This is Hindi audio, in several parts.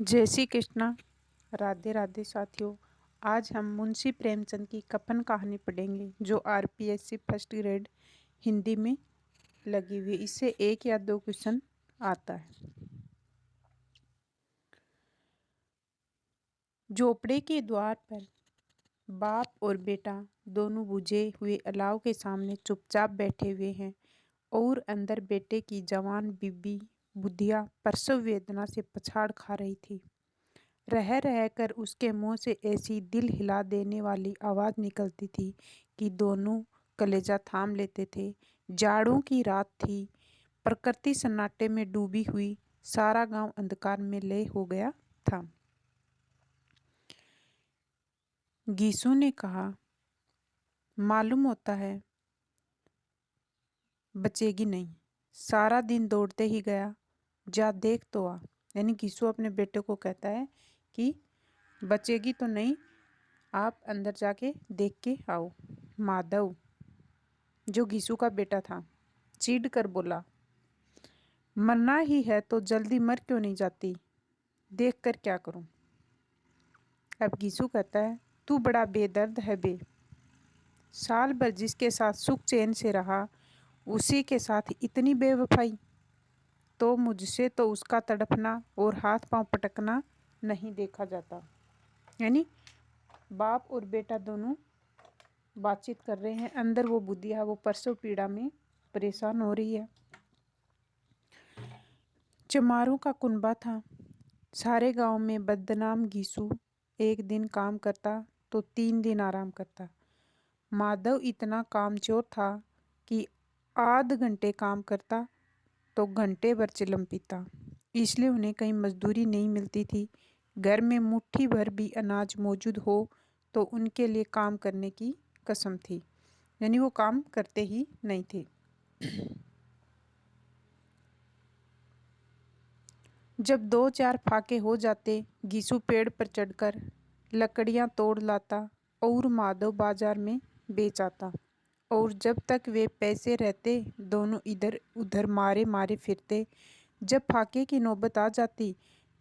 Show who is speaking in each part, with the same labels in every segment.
Speaker 1: जय श्री कृष्णा। राधे राधे साथियों। आज हम मुंशी प्रेमचंद की कपन कहानी पढ़ेंगे जो आरपीएससी फर्स्ट ग्रेड हिंदी में लगी हुई। इससे एक या दो क्वेश्चन आता है। झोपड़े के द्वार पर बाप और बेटा दोनों बुझे हुए अलाव के सामने चुपचाप बैठे हुए हैं और अंदर बेटे की जवान बीबी बुधिया प्रसव वेदना से पछाड़ खा रही थी। रह रहकर उसके मुंह से ऐसी दिल हिला देने वाली आवाज निकलती थी कि दोनों कलेजा थाम लेते थे। जाड़ों की रात थी। प्रकृति सन्नाटे में डूबी हुई। सारा गांव अंधकार में लय हो गया था। गीसू ने कहा, मालूम होता है बचेगी नहीं। सारा दिन दौड़ते ही गया। जा देख तो आ। यानी गीसू अपने बेटे को कहता है कि बचेगी तो नहीं, आप अंदर जाके देख के आओ। माधव, जो गीसू का बेटा था, चीढ़ कर बोला, मरना ही है तो जल्दी मर क्यों नहीं जाती? देख कर क्या करूं? अब गीसू कहता है, तू बड़ा बेदर्द है बे। साल भर जिसके साथ सुख चैन से रहा, उसी के साथ इतनी बेवफाई। तो मुझसे तो उसका तड़पना और हाथ पांव पटकना नहीं देखा जाता। यानी बाप और बेटा दोनों बातचीत कर रहे हैं। अंदर वो बुद्धिया, वो प्रसव पीड़ा में परेशान हो रही है। चमारों का कुनबा था। सारे गांव में बदनाम गीसू एक दिन काम करता तो 3 दिन आराम करता। माधव इतना कामचोर था कि आध घंटे काम करता तो घंटे भर चिलम पीता। इसलिए उन्हें कहीं मजदूरी नहीं मिलती थी। घर में मुट्ठी भर भी अनाज मौजूद हो तो उनके लिए काम करने की कसम थी। यानी वो काम करते ही नहीं थे। जब 2-4 फाके हो जाते, गीसू पेड़ पर चढ़कर लकड़ियां तोड़ लाता और माधव बाजार में बेच आता। और जब तक वे पैसे रहते, दोनों इधर उधर मारे मारे फिरते। जब फाके की नौबत आ जाती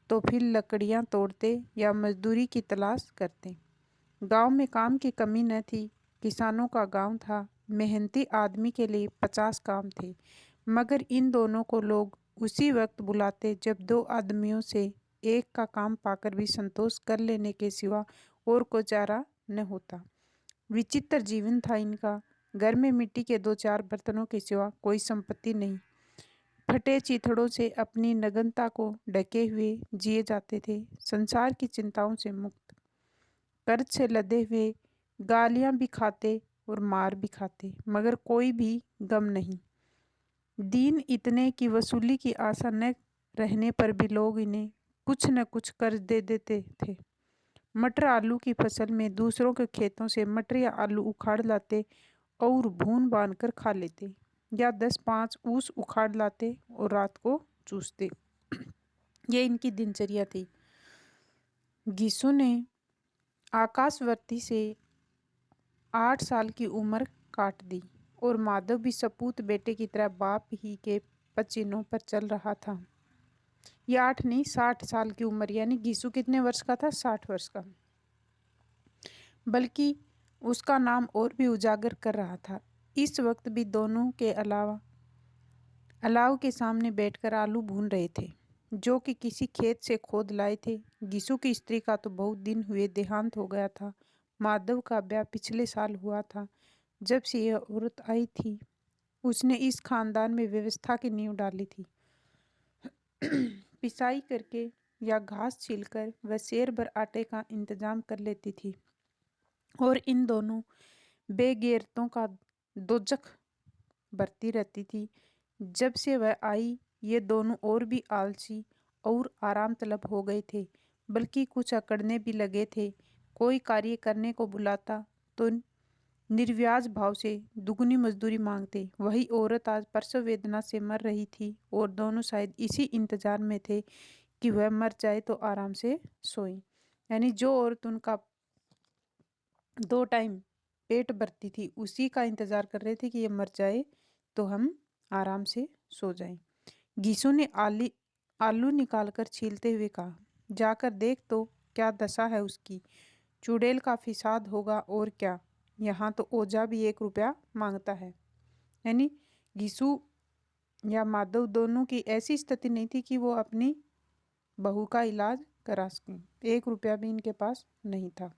Speaker 1: तो फिर लकड़ियां तोड़ते या मजदूरी की तलाश करते। गांव में काम की कमी न थी। किसानों का गांव था। मेहनती आदमी के लिए 50 काम थे। मगर इन दोनों को लोग उसी वक्त बुलाते जब दो आदमियों से एक का काम पाकर भी संतोष कर लेने के सिवा और कोई चारा न होता। विचित्र जीवन था इनका। घर में मिट्टी के 2-4 बर्तनों के सिवा कोई संपत्ति नहीं। फटे चीथड़ों से अपनी नग्नता को ढके हुए जिए जाते थे, संसार की चिंताओं से मुक्त। कर्ज से लदे हुए, गालियां भी खाते और मार भी खाते, मगर कोई भी गम नहीं। दीन इतने की वसूली की आशा न रहने पर भी लोग इन्हें कुछ न कुछ कर्ज दे देते थे। मटर आलू की फसल में दूसरों के खेतों से मटर या आलू उखाड़ लाते और भून बांध कर खा लेते, या 10-5 ऊस उखाड़ लाते और रात को चूसते। ये इनकी दिनचर्या थी। गीसू ने आकाशवर्ती से 8 साल की उम्र काट दी और माधव भी सपूत बेटे की तरह बाप ही के पचिन्हों पर चल रहा था। ये 8 नहीं, 60 साल की उम्र। यानी गीसू कितने वर्ष का था? 60 वर्ष का। बल्कि उसका नाम और भी उजागर कर रहा था। इस वक्त भी दोनों के अलावा अलाव के सामने बैठकर आलू भून रहे थे, जो कि किसी खेत से खोद लाए थे। गीसू की स्त्री का तो बहुत दिन हुए देहांत हो गया था। माधव का ब्याह पिछले साल हुआ था। जब से यह औरत आई थी, उसने इस खानदान में व्यवस्था की नींव डाली थी। पिसाई करके या घास छीलकर वह शेर भर आटे का इंतजाम कर लेती थी और इन दोनों बेगैरतों का दोजख बरती रहती थी। जब से वह आई, ये दोनों और भी आलसी और आराम तलब हो गए थे, बल्कि कुछ अकड़ने भी लगे थे। कोई कार्य करने को बुलाता तो निर्व्याज भाव से दुगनी मजदूरी मांगते। वही औरत आज प्रसव वेदना से मर रही थी और दोनों शायद इसी इंतजार में थे कि वह मर जाए तो आराम से सोए। यानी जो औरत उनका 2 टाइम पेट भरती थी, उसी का इंतजार कर रहे थे कि ये मर जाए तो हम आराम से सो जाएं। गीसू ने आलू निकालकर छीलते हुए कहा, जाकर देख तो क्या दशा है उसकी। चुड़ैल का फिसाद होगा और क्या। यहाँ तो ओझा भी 1 रुपया मांगता है। यानी घिसू या माधव दोनों की ऐसी स्थिति नहीं थी कि वो अपनी बहू का इलाज करा सकें। 1 रुपया भी इनके पास नहीं था।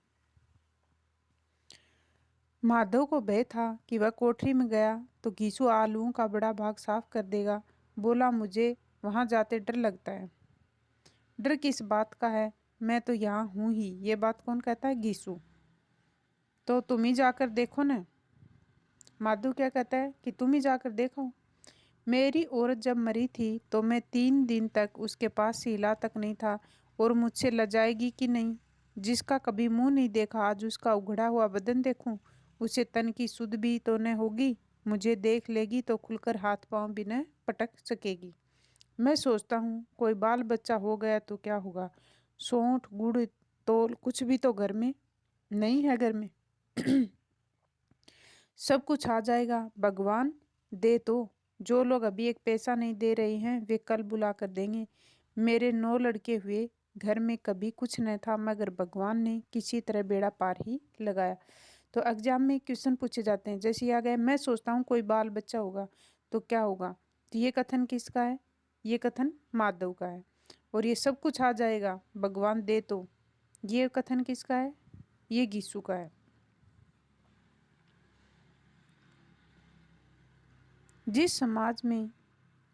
Speaker 1: माधव को भय था कि वह कोठरी में गया तो घीसू आलूओं का बड़ा भाग साफ कर देगा। बोला, मुझे वहां जाते डर लगता है। डर किस बात का है, मैं तो यहाँ हूँ ही। ये बात कौन कहता है? घीसू। तो तुम ही जाकर देखो ना। माधव क्या कहता है कि तुम ही जाकर देखो। मेरी औरत जब मरी थी तो मैं 3 दिन तक उसके पास से हिला तक नहीं था, और मुझसे लजाएगी कि नहीं। जिसका कभी मुंह नहीं देखा आज उसका उघड़ा हुआ बदन देखूं। उसे तन की सुध भी तो न होगी। मुझे देख लेगी तो खुलकर हाथ पांव भी न पटक सकेगी। मैं सोचता हूँ कोई बाल बच्चा हो गया तो क्या होगा। सौंठ गुड़ तोल कुछ भी तो घर में नहीं है। घर में सब कुछ आ जाएगा, भगवान दे तो। जो लोग अभी एक पैसा नहीं दे रहे हैं वे कल बुला कर देंगे। मेरे 9 लड़के हुए, घर में कभी कुछ नहीं था, मगर भगवान ने किसी तरह बेड़ा पार ही लगाया। तो एग्जाम में क्वेश्चन पूछे जाते हैं, जैसे आ गए, मैं सोचता हूँ कोई बाल बच्चा होगा तो क्या होगा। तो ये कथन किसका है? ये कथन माधव का है। और ये सब कुछ आ जाएगा, भगवान दे तो, ये कथन किसका है? ये गीसू का है। जिस समाज में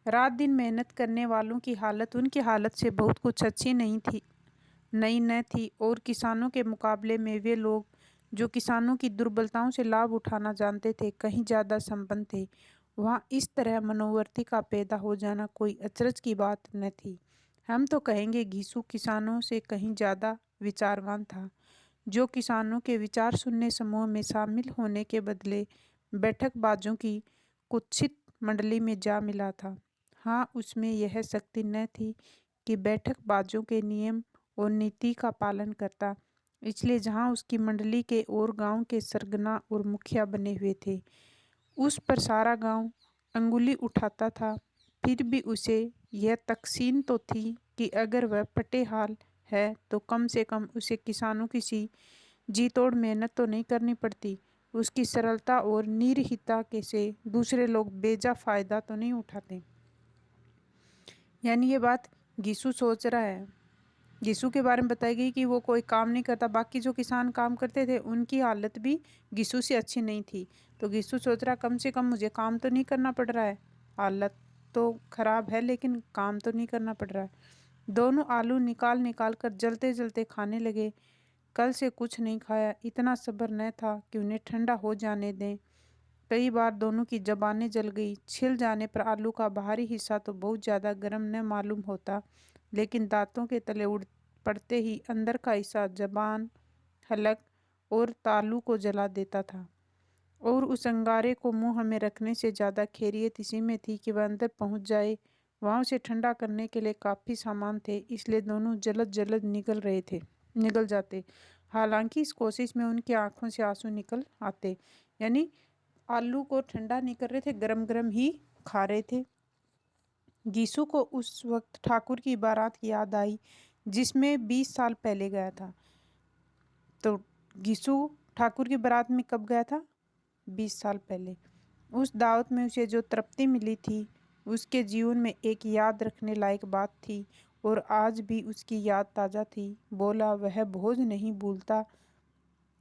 Speaker 1: रात दिन मेहनत करने वालों की हालत उनकी हालत से बहुत कुछ अच्छी नहीं थी, नई न थी, और किसानों के मुकाबले में वे लोग जो किसानों की दुर्बलताओं से लाभ उठाना जानते थे कहीं ज़्यादा संपन्न थे, वहाँ इस तरह मनोवर्ती का पैदा हो जाना कोई अचरज की बात न थी। हम तो कहेंगे घीसू किसानों से कहीं ज़्यादा विचारवान था, जो किसानों के विचार सुनने समूह में शामिल होने के बदले बैठकबाजों की कुत्सित मंडली में जा मिला था। हाँ, उसमें यह शक्ति न थी कि बैठकबाजों के नियम और नीति का पालन करता, इसलिए जहाँ उसकी मंडली के और गांव के सरगना और मुखिया बने हुए थे, उस पर सारा गांव अंगुली उठाता था। फिर भी उसे यह तकसीन तो थी कि अगर वह पटेहाल है तो कम से कम उसे किसानों की सी जी तोड़ मेहनत तो नहीं करनी पड़ती। उसकी सरलता और निर्हिता के से दूसरे लोग बेजा फायदा तो नहीं उठाते। यानी ये बात गीसू सोच रहा है। गीसू के बारे में बताई गई कि वो कोई काम नहीं करता, बाकी जो किसान काम करते थे उनकी हालत भी गीसू से अच्छी नहीं थी। तो गीसू सोच रहा कम से कम मुझे काम तो नहीं करना पड़ रहा है। हालत तो खराब है लेकिन काम तो नहीं करना पड़ रहा है। दोनों आलू निकाल निकाल कर जलते जलते खाने लगे। कल से कुछ नहीं खाया, इतना सब्र न था कि उन्हें ठंडा हो जाने दें। कई बार दोनों की जबानें जल गई। छिल जाने पर आलू का बाहरी हिस्सा तो बहुत ज़्यादा गर्म न मालूम होता, लेकिन दांतों के तले उड़ पड़ते ही अंदर का हिस्सा जबान, हलक और तालू को जला देता था। और उस अंगारे को मुंह में रखने से ज़्यादा खैरियत इसी में थी कि वह अंदर पहुंच जाए। वहाँ उसे ठंडा करने के लिए काफ़ी सामान थे, इसलिए दोनों जलद जलद निकल जाते। हालांकि इस कोशिश में उनकी आंखों से आंसू निकल आते। यानी आलू को ठंडा नहीं कर रहे थे, गरम गरम ही खा रहे थे। गीसू को उस वक्त ठाकुर की बारात की याद आई जिसमें 20 साल पहले गया था। तो गीसू ठाकुर की बारात में कब गया था? 20 साल पहले। उस दावत में उसे जो तृप्ति मिली थी उसके जीवन में एक याद रखने लायक बात थी, और आज भी उसकी याद ताज़ा थी। बोला, वह भोज नहीं भूलता।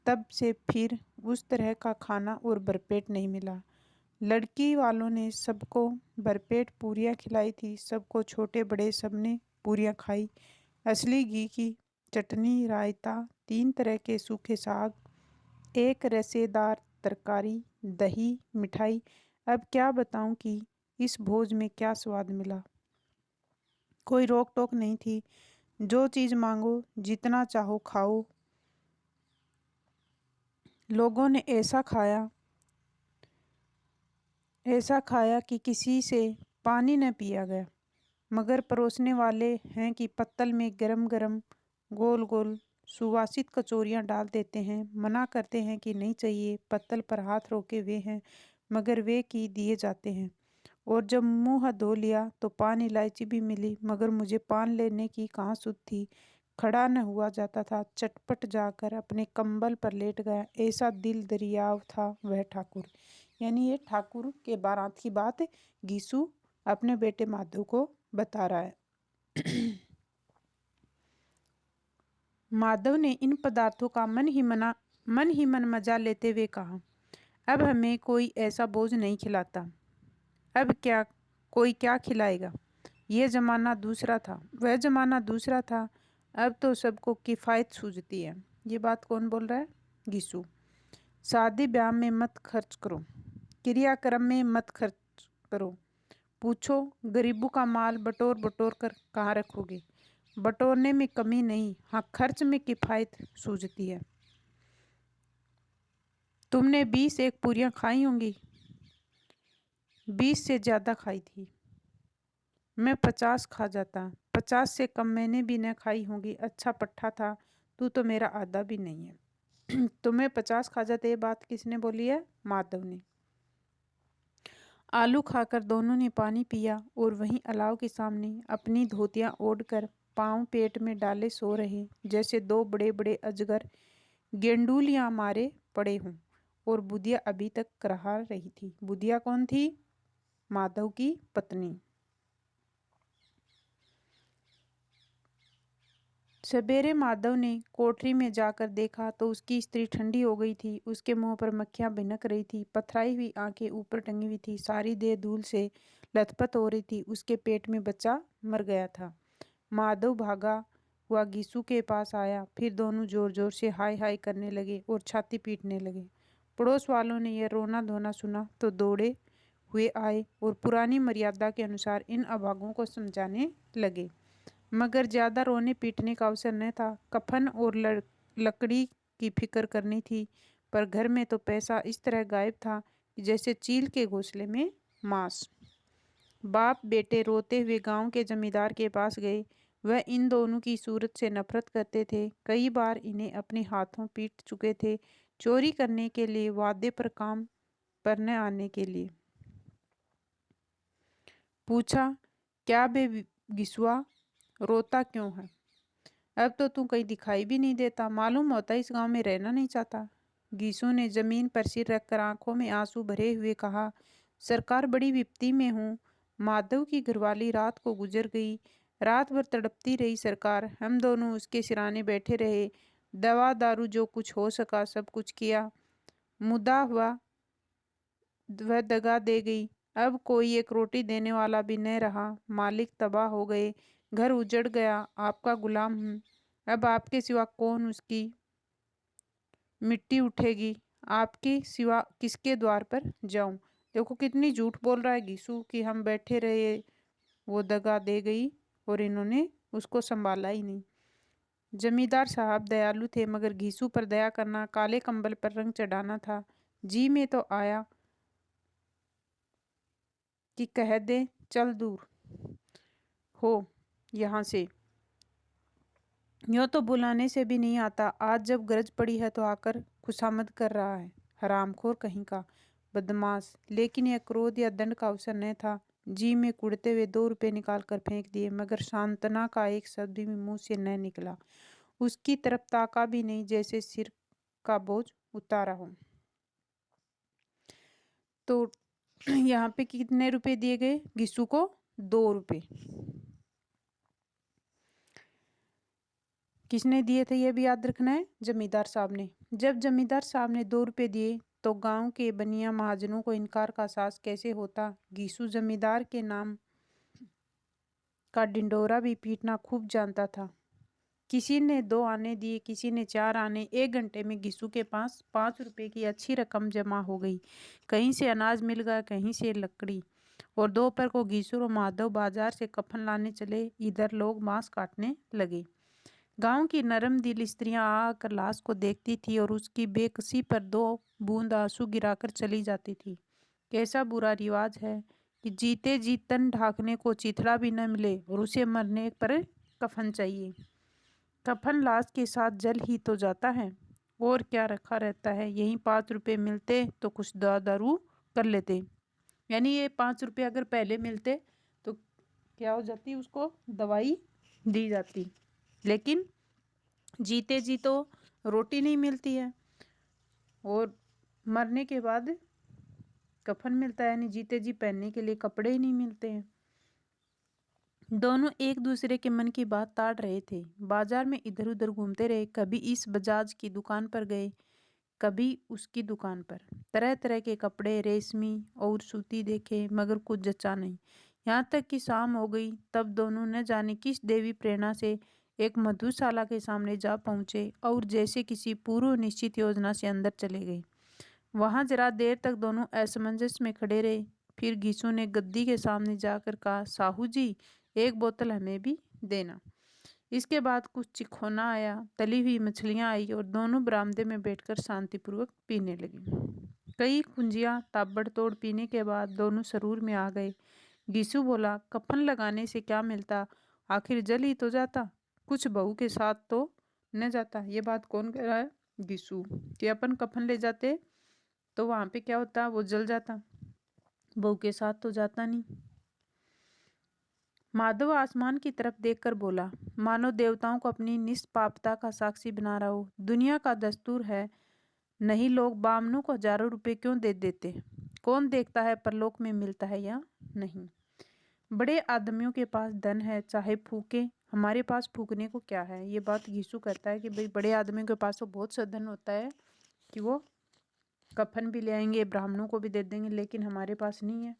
Speaker 1: तब से फिर उस तरह का खाना और भरपेट नहीं मिला। लड़की वालों ने सबको भरपेट पूरियाँ खिलाई थी। सबको, छोटे बड़े, सबने पूरियाँ खाई। असली घी की चटनी, रायता, 3 तरह के सूखे साग, एक रसेदार तरकारी, दही, मिठाई। अब क्या बताऊं कि इस भोज में क्या स्वाद मिला। कोई रोक टोक नहीं थी। जो चीज़ मांगो, जितना चाहो खाओ। लोगों ने ऐसा खाया कि किसी से पानी न पिया गया। मगर परोसने वाले हैं कि पत्तल में गरम गरम गोल गोल सुवासित कचौरियां डाल देते हैं। मना करते हैं कि नहीं चाहिए, पत्तल पर हाथ रोके वे हैं, मगर वे की दिए जाते हैं। और जब मुंह हाथ धो लिया तो पान इलायची भी मिली, मगर मुझे पान लेने की कहाँ सुध थी। खड़ा न हुआ जाता था। चटपट जाकर अपने कंबल पर लेट गया। ऐसा दिल दरियाव था वह ठाकुर। यानी ये ठाकुर के बारात की बात गीसू अपने बेटे माधव को बता रहा है। माधव ने इन पदार्थों का मन ही मन मजा लेते हुए कहा, अब हमें कोई ऐसा बोझ नहीं खिलाता। अब क्या कोई क्या खिलाएगा। ये जमाना दूसरा था, वह जमाना दूसरा था। अब तो सबको किफ़ायत सूझती है। ये बात कौन बोल रहा है? गीसू। शादी ब्याह में मत खर्च करो, क्रियाक्रम में मत खर्च करो। पूछो गरीबों का माल बटोर बटोर कर कहाँ रखोगे। बटोरने में कमी नहीं, हाँ खर्च में किफ़ायत सूझती है। तुमने 20 एक पूरियां खाई होंगी। 20 से ज़्यादा खाई थी। मैं 50 खा जाता। 50 से कम मैंने भी न खाई होंगी। अच्छा पट्टा था, तू तो मेरा आधा भी नहीं है। तुम्हें 50 खा जाते, ये बात किसने बोली है? माधव ने। आलू खाकर दोनों ने पानी पिया और वहीं अलाव के सामने अपनी धोतियां ओढ़कर पांव पेट में डाले सो रहे, जैसे दो बड़े बड़े अजगर गेंडूलियां मारे पड़े हों। और बुधिया अभी तक करहा रही थी। बुधिया कौन थी? माधव की पत्नी। सवेरे माधव ने कोठरी में जाकर देखा तो उसकी स्त्री ठंडी हो गई थी। उसके मुंह पर मक्खियां भिनक रही थी। पथराई हुई आंखें ऊपर टंगी हुई थी। सारी देह धूल से लथपथ हो रही थी। उसके पेट में बच्चा मर गया था। माधव भागा हुआ गीसू के पास आया। फिर दोनों जोर जोर से हाय हाय करने लगे और छाती पीटने लगे। पड़ोस वालों ने यह रोना धोना सुना तो दौड़े हुए आए और पुरानी मर्यादा के अनुसार इन अभागों को समझाने लगे। मगर ज्यादा रोने पीटने का अवसर न था। कफन और लकड़ी की फिक्र करनी थी। पर घर में तो पैसा इस तरह गायब था कि जैसे चील के घोंसले में मांस। बाप बेटे रोते हुए गांव के जमींदार के पास गए। वह इन दोनों की सूरत से नफरत करते थे। कई बार इन्हें अपने हाथों पीट चुके थे, चोरी करने के लिए, वादे पर काम पर न आने के लिए। पूछा, क्या बे गिसुआ, रोता क्यों है? अब तो तू कहीं दिखाई भी नहीं देता। मालूम होता इस गांव में रहना नहीं चाहता। गीसू ने जमीन पर सिर रखकर आंखों में आंसू भरे हुए कहा, सरकार बड़ी विपत्ति में हूँ। माधव की घरवाली रात को गुजर गई। रात भर तड़पती रही सरकार। हम दोनों उसके सिराने बैठे रहे। दवा दारू जो कुछ हो सका सब कुछ किया। मुद्दा हुआ वह दगा दे गई। अब कोई एक रोटी देने वाला भी न रहा। मालिक तबाह हो गए। घर उजड़ गया। आपका गुलाम हूँ। अब आपके सिवा कौन उसकी मिट्टी उठेगी? आपके सिवा किसके द्वार पर जाऊं? देखो कितनी झूठ बोल रहा है गीसू कि हम बैठे रहे, वो दगा दे गई और इन्होंने उसको संभाला ही नहीं। जमींदार साहब दयालु थे, मगर घीसू पर दया करना काले कंबल पर रंग चढ़ाना था। जी में तो आया कि कह दे चल दूर हो यहाँ से। यूँ तो बुलाने से भी नहीं आता। आज जब गरज पड़ी है तो आकर खुशामद कर रहा है। हरामखोर कहीं का, बदमाश। लेकिन यह क्रोध या दंड का अवसर न था। जी में कुड़ते हुए 2 रुपये निकाल कर फेंक दिए, मगर सांत्वना का एक शब्द भी मुंह से न निकला। उसकी तरफ ताका भी नहीं, जैसे सिर का बोझ उतारा हो। तो यहाँ पे कितने रुपए दिए गए गिस्सू को? 2 रुपये। किसने दिए थे ये भी याद रखना है, जमींदार साहब ने। जब जमींदार साहब ने 2 रुपये दिए तो गांव के बनिया महाजनों को इनकार का एहसास कैसे होता। गीसू जमींदार के नाम का डिंडोरा भी पीटना खूब जानता था। किसी ने 2 आने दिए, किसी ने 4 आने। 1 घंटे में गीसू के पास 5 रुपये की अच्छी रकम जमा हो गई। कहीं से अनाज मिल गया, कहीं से लकड़ी। और दोपहर को गीसू और माधव बाजार से कफन लाने चले। इधर लोग मांस काटने लगे। गांव की नरम दिल स्त्रियां आकर लाश को देखती थी और उसकी बेकसी पर 2 बूंद आंसू गिराकर चली जाती थी। कैसा बुरा रिवाज है कि जीते जी तन ढांकने को चिथड़ा भी न मिले और उसे मरने पर कफन चाहिए। कफन लाश के साथ जल ही तो जाता है, और क्या रखा रहता है। यही 5 रुपये मिलते तो कुछ दारू कर लेते। यानी ये 5 रुपये अगर पहले मिलते तो क्या हो जाती, उसको दवाई दी जाती। लेकिन जीते जी तो रोटी नहीं मिलती है और मरने के बाद कफन मिलता है, यानी जीते जी पहनने के लिए कपड़े ही नहीं मिलते हैं। दोनों एक दूसरे के मन की बात ताड़ रहे थे। बाजार में इधर उधर घूमते रहे, कभी इस बजाज की दुकान पर गए, कभी उसकी दुकान पर। तरह तरह के कपड़े, रेशमी और सूती देखे, मगर कुछ जचा नहीं। यहाँ तक कि शाम हो गई, तब दोनों न जाने किस देवी प्रेरणा से एक मधुशाला के सामने जा पहुंचे और जैसे किसी पूर्व निश्चित योजना से अंदर चले गए। वहां जरा देर तक दोनों असमंजस में खड़े रहे। फिर घीसू ने गद्दी के सामने जाकर कहा, साहू जी, एक बोतल हमें भी देना। इसके बाद कुछ चिखोना आया, तली हुई मछलियां आई और दोनों बरामदे में बैठकर शांतिपूर्वक पीने लगे। कई कुंजियां ताबड़तोड़ पीने के बाद दोनों सरूर में आ गए। गीसू बोला, कफन लगाने से क्या मिलता, आखिर जल ही तो जाता, कुछ बहू के साथ तो न जाता। ये बात कौन कह रहा है? गीसू। कि अपन कफन ले जाते तो वहां पे क्या होता, वो जल जाता, बहू के साथ तो जाता नहीं। माधव आसमान की तरफ देखकर बोला, मानो देवताओं को अपनी निष्पापता का साक्षी बना रहा हो। दुनिया का दस्तूर है, नहीं लोग बामनों को हजारों रुपए क्यों दे देते? कौन देखता है परलोक में मिलता है या नहीं? बड़े आदमियों के पास धन है, चाहे फूके, हमारे पास फूकने को क्या है? ये बात यीशु कहता है कि भाई बड़े आदमियों के पास तो बहुत सा धन होता है कि वो कफन भी ले आएंगे, ब्राह्मणों को भी दे देंगे, लेकिन हमारे पास नहीं है।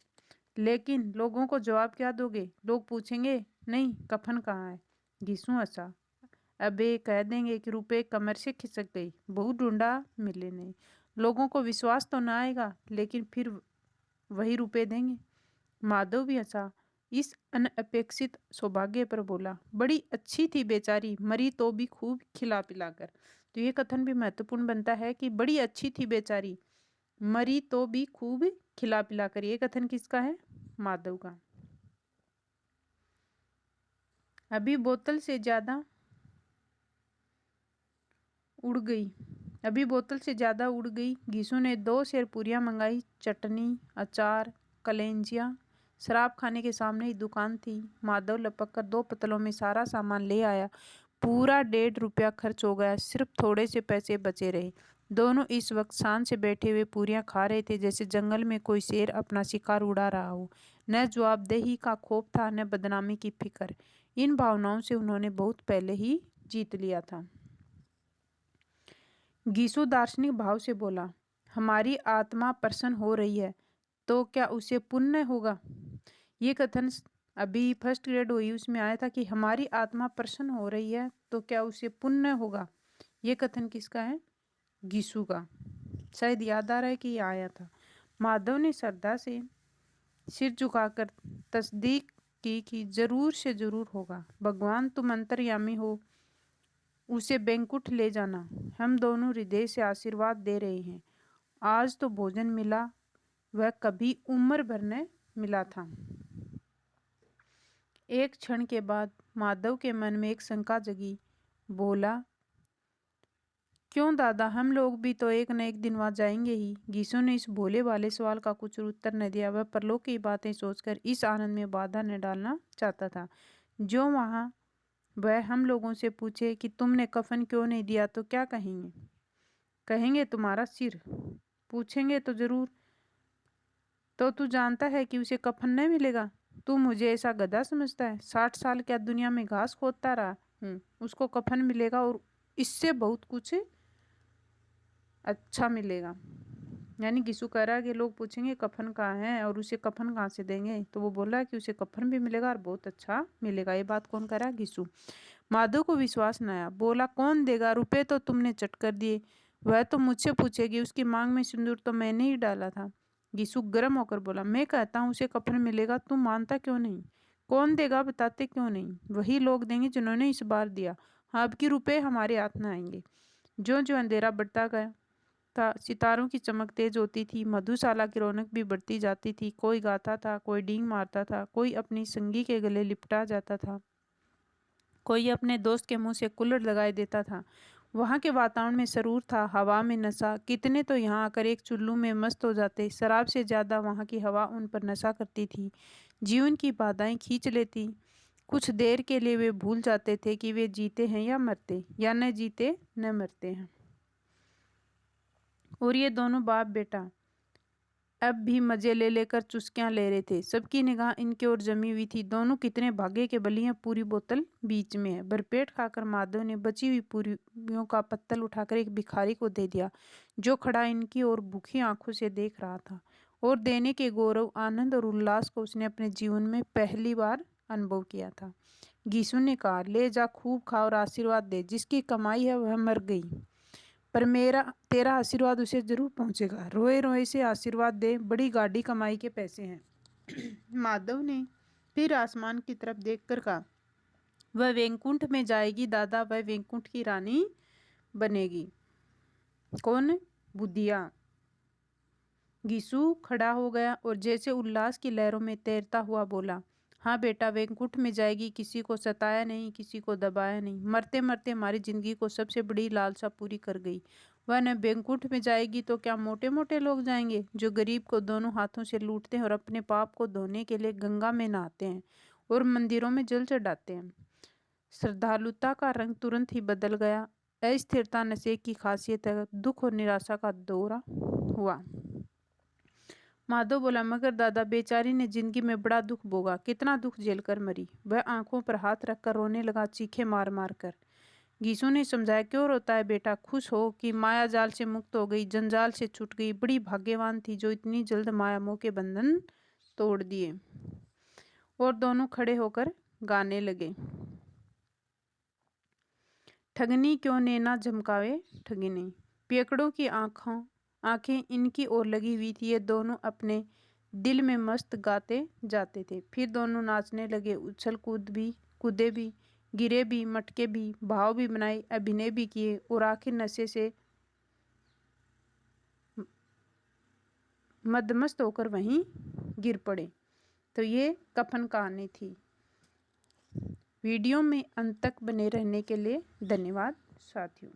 Speaker 1: लेकिन लोगों को जवाब क्या दोगे? लोग पूछेंगे, नहीं कफन कहाँ है? घिसू हंसा। अबे कह देंगे कि रुपए कमर से खिसक गई, बहुत ढूंढा मिले नहीं। लोगों को विश्वास तो ना आएगा, लेकिन फिर वही रुपए देंगे। माधव भी हंसा, इस अनअपेक्षित सौभाग्य पर बोला, बड़ी अच्छी थी बेचारी, मरी तो भी खूब खिला पिलाकर। तो ये कथन भी महत्वपूर्ण बनता है कि बड़ी अच्छी थी बेचारी, मरी तो भी खूब खिला पिलाकर। ये कथन किसका है? माधव का। अभी बोतल से ज्यादा उड़ गई, अभी बोतल से ज्यादा उड़ गई। घीसू ने 2 शेर पूरियां मंगाई, चटनी, अचार, कलेंजिया। शराब खाने के सामने ही दुकान थी। माधव लपक कर 2 पतलों में सारा सामान ले आया। पूरा 1.5 रुपया खर्च हो गया, सिर्फ थोड़े से पैसे बचे रहे। दोनों इस वक्त शान से बैठे हुए पूरियां खा रहे थे, जैसे जंगल में कोई शेर अपना शिकार उड़ा रहा हो। न जवाबदेही का खौफ था, न बदनामी की फिक्र। इन भावनाओं से उन्होंने बहुत पहले ही जीत लिया था। गीसु दार्शनिक भाव से बोला, हमारी आत्मा प्रसन्न हो रही है तो क्या उसे पुण्य होगा? ये कथन अभी फर्स्ट ग्रेड हुई उसमें आया था कि हमारी आत्मा प्रसन्न हो रही है तो क्या उसे पुण्य होगा। ये कथन किसका है? गीसु का। शायद याद आ रहा है कि ये आया था। माधव ने श्रद्धा से सिर झुकाकर तस्दीक की कि जरूर से जरूर होगा। भगवान तुम अंतर्यामी हो, उसे बैंकुट ले जाना। हम दोनों हृदय से आशीर्वाद दे रहे हैं। आज तो भोजन मिला, वह कभी उम्र भर न मिला था। एक क्षण के बाद माधव के मन में एक शंका जगी। बोला, क्यों दादा, हम लोग भी तो एक न एक दिन वहां जाएंगे ही। गीसू ने इस भोले वाले सवाल का कुछ उत्तर न दिया। वह परलोक की बातें सोचकर इस आनंद में बाधा न डालना चाहता था। जो वहां वह हम लोगों से पूछे कि तुमने कफन क्यों नहीं दिया तो क्या कहेंगे? कहेंगे तुम्हारा सिर। पूछेंगे तो जरूर, तो तू जानता है कि उसे कफन नहीं मिलेगा? तू मुझे ऐसा गधा समझता है? 60 साल क्या दुनिया में घास खोदता रहा हूँ, उसको कफन मिलेगा और इससे बहुत कुछ अच्छा मिलेगा। यानी घिसू कह रहा है कि लोग पूछेंगे कफन कहाँ है और उसे कफन कहाँ से देंगे, तो वो बोल रहा है कि उसे कफन भी मिलेगा और बहुत अच्छा मिलेगा। ये बात कौन कह रहा है? घिसू। माधव को विश्वास न आया। बोला, कौन देगा? रुपए तो तुमने चट कर दिए। वह तो मुझसे पूछेगी, उसकी मांग में सिंदूर तो मैंने ही डाला था। गीसु गर्म होकर बोला, मैं कहता हूँ उसे कफन मिलेगा, तुम मानता क्यों नहीं? कौन देगा बताते क्यों नहीं? वही लोग देंगे जिन्होंने इस बार दिया। हाँ, अब की रुपए हमारे हाथ में आएंगे। जो जो अंधेरा बढ़ता गया था, सितारों की चमक तेज होती थी, मधुशाला की रौनक भी बढ़ती जाती थी। कोई गाता था, कोई डींग मारता था, कोई अपनी संगी के गले लिपटा जाता था, कोई अपने दोस्त के मुंह से कुल्हड़ लगाए देता था। वहां के वातावरण में सरूर था, हवा में नशा। कितने तो यहाँ आकर एक चुल्लू में मस्त हो जाते। शराब से ज्यादा वहां की हवा उन पर नशा करती थी, जीवन की बाधाएं खींच लेती। कुछ देर के लिए वे भूल जाते थे कि वे जीते हैं या मरते, या न जीते न मरते हैं। और ये दोनों बाप बेटा अब भी मजे ले लेकर चुस्कियां ले रहे थे। सबकी निगाह इनके ओर जमी हुई थी। दोनों कितने भागे के बली हैं, पूरी बोतल बीच में है। भरपेट खाकर माधव ने बची हुई पूरियों का पत्तल उठाकर एक भिखारी को दे दिया, जो खड़ा इनकी ओर भूखी आंखों से देख रहा था। और देने के गौरव, आनंद और उल्लास को उसने अपने जीवन में पहली बार अनुभव किया था। गीसू ने कहा, ले जा, खूब खा और आशीर्वाद दे। जिसकी कमाई है वह मर गई, पर मेरा तेरा आशीर्वाद उसे जरूर पहुंचेगा। रोए रोए से आशीर्वाद दे, बड़ी गाड़ी कमाई के पैसे हैं। माधव ने फिर आसमान की तरफ देखकर कहा, वह वैकुंठ में जाएगी दादा, वह वैकुंठ की रानी बनेगी। कौन? बुधिया। गीसू खड़ा हो गया और जैसे उल्लास की लहरों में तैरता हुआ बोला, हाँ बेटा, वैकुंठ में जाएगी। किसी को सताया नहीं, किसी को दबाया नहीं। मरते मरते हमारी जिंदगी को सबसे बड़ी लालसा पूरी कर गई। वह न वैकुंठ में जाएगी तो क्या मोटे मोटे लोग जाएंगे, जो गरीब को दोनों हाथों से लूटते हैं और अपने पाप को धोने के लिए गंगा में नहाते हैं और मंदिरों में जल चढ़ाते हैं। श्रद्धालुता का रंग तुरंत ही बदल गया। अस्थिरता नशे की खासियत है। दुख और निराशा का दौरा हुआ। माधव बोला, मगर दादा, बेचारी ने जिंदगी में बड़ा दुख भोगा, कितना दुख झेलकर मरी। वह आंखों पर हाथ रखकर रोने लगा, चीखे मार मार कर। गीसू ने समझाया, क्यों रोता है बेटा, खुश हो कि माया जाल से मुक्त हो गई, जंजाल से छूट गई। बड़ी भाग्यवान थी जो इतनी जल्द माया मोह के बंधन तोड़ दिए। और दोनों खड़े होकर गाने लगे, ठगनी क्यों नैना झमकावे ठगिनी। पियकड़ों की आंखें इनकी ओर लगी हुई थी। ये दोनों अपने दिल में मस्त गाते जाते थे। फिर दोनों नाचने लगे, उछल कूदे भी, गिरे भी, मटके भी, भाव भी बनाए, अभिनय भी किए और आखिर नशे से मदमस्त होकर वहीं गिर पड़े। तो ये कफन कहानी थी। वीडियो में अंत तक बने रहने के लिए धन्यवाद साथियों।